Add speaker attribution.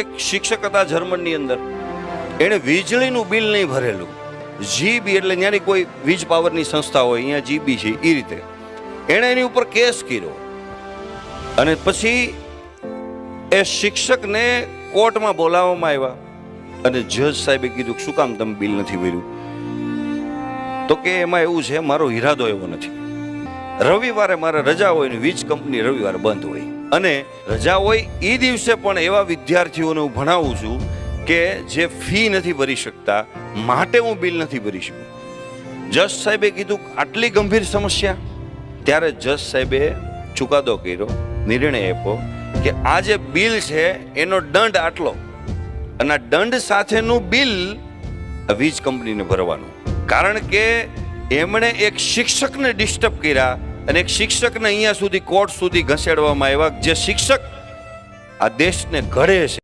Speaker 1: એક શિક્ષક હતા જર્મનની અંદર, એણે વીજળીનું બિલ નહીં ભરેલું. જીબી એટલે ત્યાંની કોઈ વીજ પાવરની સંસ્થા હોય, અહીંયા જીબી છે એ રીતે એણે એની ઉપર કેસ કર્યો. અને પછી એ શિક્ષકને કોર્ટમાં બોલાવવામાં આવ્યા અને જજ સાહેબે કીધું કે શું કામ તમે બિલ નથી ભર્યું? તો કે એમાં એવું છે, મારો ઈરાદો એવો નથી. રવિવારે મારે રજા હોય ને વીજ કંપની રવિવારે બંધ હોય, અને રજા હોય એ દિવસે પણ એવા વિદ્યાર્થીઓને હું ભણાવું છું કે જે ફી નથી ભરી શકતા, માટે હું બિલ નથી ભરી શકું. જજ સાહેબે કીધું આટલી ગંભીર સમસ્યા. ત્યારે જજ સાહેબે ચુકાદો કર્યો, નિર્ણય આપ્યો કે આ જે બિલ છે એનો દંડ આટલો, અને આ દંડ સાથેનું બિલ વીજ કંપનીને ભરવાનું. કારણ કે એમણે એક શિક્ષકને ડિસ્ટર્બ કર્યા અને એક શિક્ષકને અહીંયા સુધી કોર્ટ સુધી ઘસેડવામાં આવ્યા, જે શિક્ષક આ દેશને ઘડે છે.